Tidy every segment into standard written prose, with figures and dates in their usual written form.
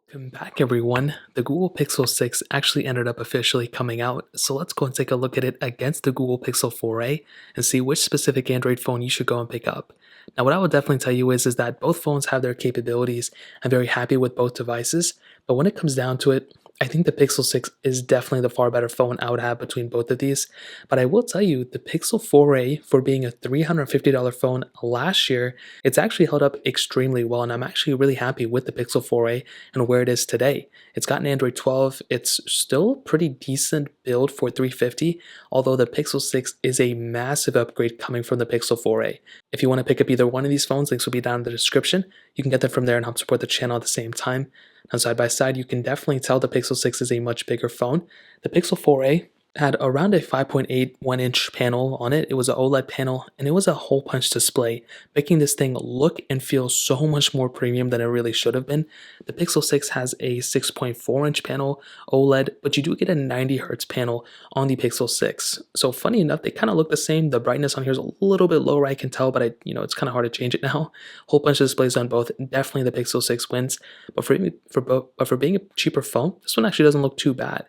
Welcome back, everyone. The Google Pixel 6 actually ended up officially coming out, so let's go and take a look at it against the Google Pixel 4a and see which specific Android phone you should go and pick up. Now, what I would definitely tell you is that both phones have their capabilities. I'm very happy with both devices, but when it comes down to it, I think the Pixel 6 is definitely the far better phone I would have between both of these. But I will tell you, the Pixel 4a, for being a $350 phone last year, it's actually held up extremely well, and I'm actually really happy with the Pixel 4a and where it is today. It's got an Android 12. It's still a pretty decent build for 350, although the Pixel 6 is a massive upgrade coming from the Pixel 4a. If you want to pick up either one of these phones, links will be down in the description. You can get them from there and help support the channel at the same time. Now, side by side, you can definitely tell the Pixel 6 is a much bigger phone. The Pixel 4a had around a 5.8 1-inch panel on it. It was an OLED panel, and it was a hole punch display, making this thing look and feel so much more premium than it really should have been. The Pixel 6 has a 6.4-inch panel OLED, but you do get a 90 Hz panel on the Pixel 6. So funny enough, they kind of look the same. The brightness on here is a little bit lower, I can tell, but it's kind of hard to change it now. Hole punch displays on both. Definitely the Pixel 6 wins, but for being a cheaper phone, this one actually doesn't look too bad.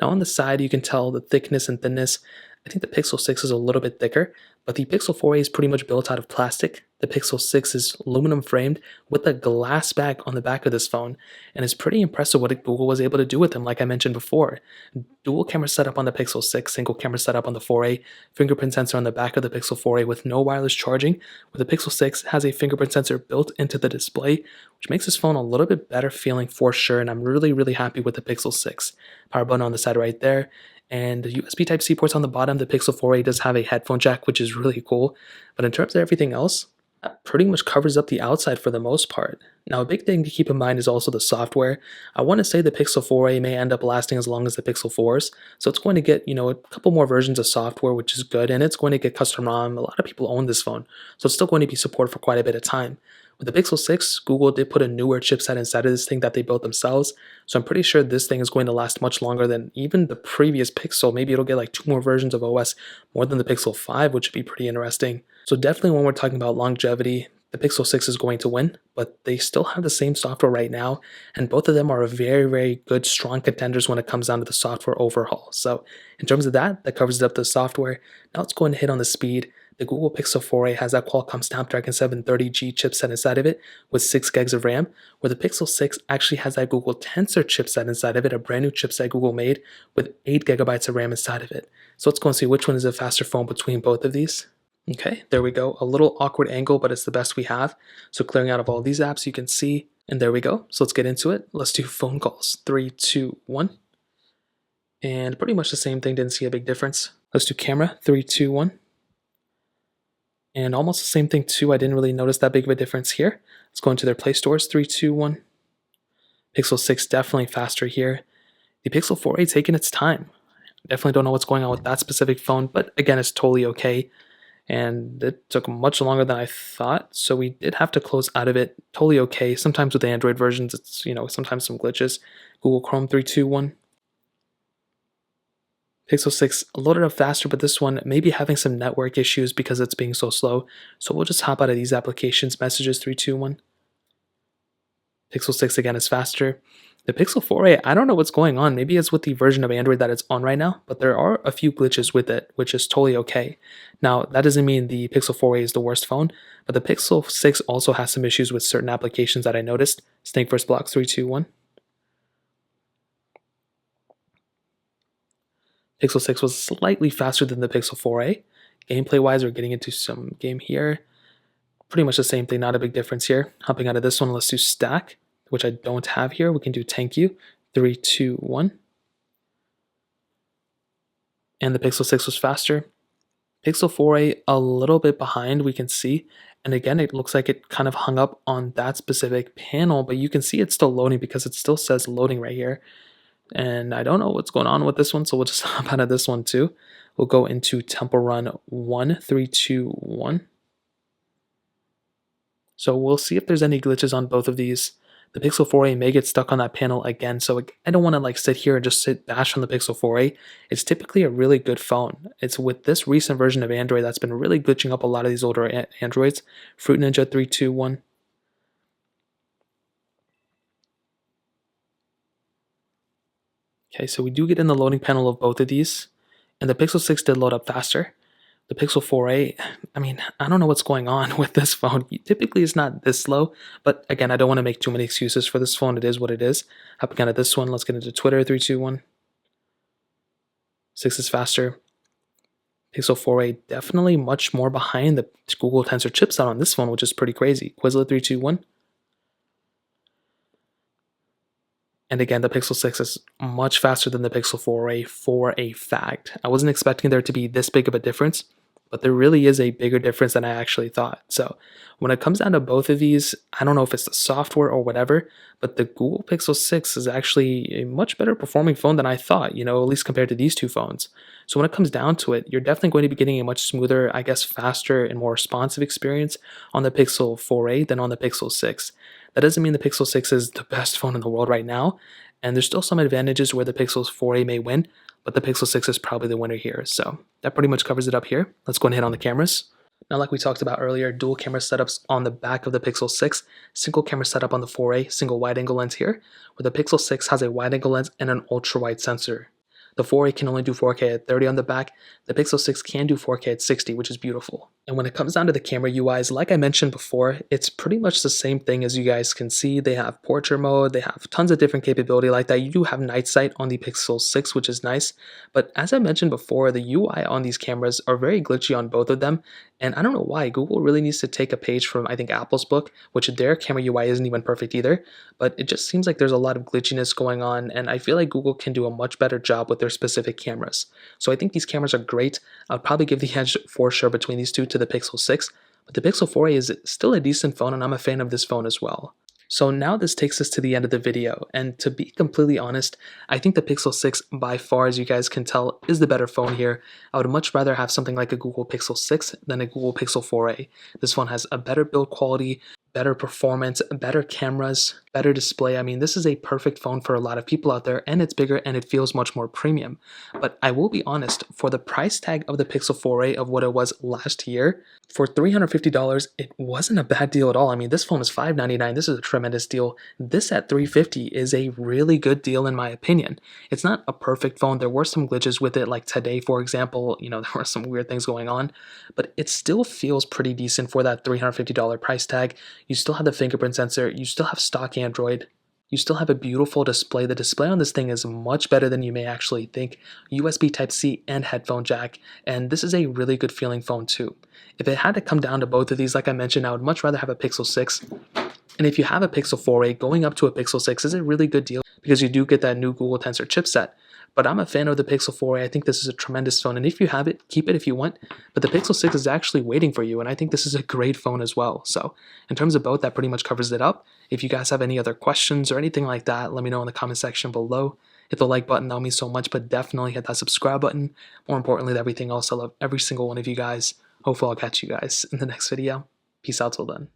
Now on the side, you can tell the thickness and thinness. I think the Pixel 6 is a little bit thicker, but the Pixel 4a is pretty much built out of plastic. The Pixel 6 is aluminum framed with a glass back on the back of this phone, and it's pretty impressive what Google was able to do with them, like I mentioned before. Dual camera setup on the Pixel 6, single camera setup on the 4a, fingerprint sensor on the back of the Pixel 4a with no wireless charging, where the Pixel 6 has a fingerprint sensor built into the display, which makes this phone a little bit better feeling for sure, and I'm really happy with the Pixel 6. Power button on the side right there, and the USB Type-C ports on the bottom. The Pixel 4a does have a headphone jack, which is really cool, but in terms of everything else, that pretty much covers up the outside for the most part. Now, a big thing to keep in mind is also the software. I want to say the Pixel 4a may end up lasting as long as the Pixel 4s, so it's going to get, a couple more versions of software, which is good, and it's going to get custom ROM. A lot of people own this phone, so it's still going to be supported for quite a bit of time. With the Pixel 6, Google did put a newer chipset inside of this thing that they built themselves, so I'm pretty sure this thing is going to last much longer than even the previous Pixel. Maybe it'll get like 2 more versions of OS more than the Pixel 5, which would be pretty interesting. So definitely when we're talking about longevity, the Pixel 6 is going to win, but they still have the same software right now, and both of them are very good, strong contenders when it comes down to the software overhaul. So in terms of that covers up the software. Now let's go and hit on the speed. The Google Pixel 4a has that Qualcomm Snapdragon 730G chipset inside of it with 6 gigs of RAM, where the Pixel 6 actually has that Google Tensor chipset inside of it, a brand new chipset Google made with 8 gigabytes of RAM inside of it. So let's go and see which one is a faster phone between both of these. Okay, there we go. A little awkward angle, but it's the best we have. So clearing out of all these apps, you can see, and there we go. So let's get into it. Let's do phone calls. 3, 2, 1. And pretty much the same thing, didn't see a big difference. Let's do camera. 3, 2, 1. And almost the same thing too. I didn't really notice that big of a difference here. Let's go into their Play Stores. 3, 2, 1. Pixel 6 definitely faster here. The Pixel 4a taking its time. Definitely don't know what's going on with that specific phone, but again, it's totally okay. And it took much longer than I thought, so we did have to close out of it. Totally okay. Sometimes with the Android versions, it's, sometimes some glitches. Google Chrome. 3, 2, 1. Pixel 6 loaded up faster, but this one may be having some network issues because it's being so slow. So we'll just hop out of these applications. Messages. 3, 2, 1. Pixel 6 again is faster. The Pixel 4a, I don't know what's going on. Maybe it's with the version of Android that it's on right now, but there are a few glitches with it, which is totally okay. Now, that doesn't mean the Pixel 4a is the worst phone, but the Pixel 6 also has some issues with certain applications that I noticed. Snake first block. 3, 2, 1. Pixel 6 was slightly faster than the Pixel 4a. Gameplay-wise, we're getting into some game here. Pretty much the same thing, not a big difference here. Hopping out of this one, let's do stack, which I don't have here. We can do thank you. 3, 2, 1. And the Pixel 6 was faster. Pixel 4a a little bit behind, we can see. And again, it looks like it kind of hung up on that specific panel, but you can see it's still loading because it still says loading right here. And I don't know what's going on with this one, so we'll just hop out of this one too. We'll go into Temple Run 1, 3, 2, 1. So we'll see if there's any glitches on both of these. The Pixel 4a may get stuck on that panel again, so I don't want to sit here and just bash on the Pixel 4a. It's typically a really good phone. It's with this recent version of Android that's been really glitching up a lot of these older Androids. Fruit Ninja 3, 2, 1. Okay, so we do get in the loading panel of both of these, and the Pixel 6 did load up faster. The Pixel 4a, I mean, I don't know what's going on with this phone. Typically, it's not this slow, but again, I don't want to make too many excuses for this phone. It is what it is. Hopping out of this one, let's get into Twitter. 3, 2, 1. 6 is faster. Pixel 4a definitely much more behind the Google Tensor chipset on this phone, which is pretty crazy. Quizlet 3, 2, 1. And again, the Pixel 6 is much faster than the Pixel 4a for a fact. I wasn't expecting there to be this big of a difference, but there really is a bigger difference than I actually thought. So when it comes down to both of these, I don't know if it's the software or whatever, but the Google Pixel 6 is actually a much better performing phone than I thought, at least compared to these two phones. So when it comes down to it, you're definitely going to be getting a much smoother, I guess, faster and more responsive experience on the Pixel 4a than on the Pixel 6. That doesn't mean the Pixel 6 is the best phone in the world right now, and there's still some advantages where the Pixel 4a may win, but the Pixel 6 is probably the winner here. So that pretty much covers it up here. Let's go and hit on the cameras. Now, like we talked about earlier, dual camera setups on the back of the Pixel 6, single camera setup on the 4a, single wide angle lens here, where the Pixel 6 has a wide angle lens and an ultra wide sensor. The 4a can only do 4K at 30 on the back. The Pixel 6 can do 4K at 60, which is beautiful. And when it comes down to the camera UIs, like I mentioned before, it's pretty much the same thing as you guys can see. They have portrait mode, they have tons of different capability like that. You do have night sight on the Pixel 6, which is nice. But as I mentioned before, the UI on these cameras are very glitchy on both of them. And I don't know why. Google really needs to take a page from, I think, Apple's book, which their camera UI isn't even perfect either. But it just seems like there's a lot of glitchiness going on, and I feel like Google can do a much better job with their specific cameras. So I think these cameras are great. I'll probably give the edge for sure between these two to the Pixel 6, but the Pixel 4a is still a decent phone, and I'm a fan of this phone as well. So now this takes us to the end of the video, and to be completely honest, I think the Pixel 6 by far, as you guys can tell, is the better phone here. I would much rather have something like a Google Pixel 6 than a Google Pixel 4a. This phone has a better build quality, better performance, better cameras, better display. I mean, this is a perfect phone for a lot of people out there, and it's bigger and it feels much more premium. But I will be honest, for the price tag of the Pixel 4a of what it was last year, for $350, it wasn't a bad deal at all. I mean, this phone is $599. This is a tremendous deal. This at $350 is a really good deal in my opinion. It's not a perfect phone. There were some glitches with it, like today, for example. There were some weird things going on, but it still feels pretty decent for that $350 price tag. You still have the fingerprint sensor. You still have stock Android. You still have a beautiful display. The display on this thing is much better than you may actually think. USB Type-C and headphone jack, and this is a really good feeling phone too. If it had to come down to both of these, like I mentioned, I would much rather have a Pixel 6. And if you have a Pixel 4a, going up to a Pixel 6 is a really good deal because you do get that new Google Tensor chipset. But I'm a fan of the Pixel 4a. I think this is a tremendous phone, and if you have it, keep it if you want. But the Pixel 6 is actually waiting for you, and I think this is a great phone as well. So in terms of both, that pretty much covers it up. If you guys have any other questions or anything like that, let me know in the comment section below. Hit the like button, that would mean so much, but definitely hit that subscribe button. More importantly than everything else, I love every single one of you guys. Hopefully I'll catch you guys in the next video. Peace out till then.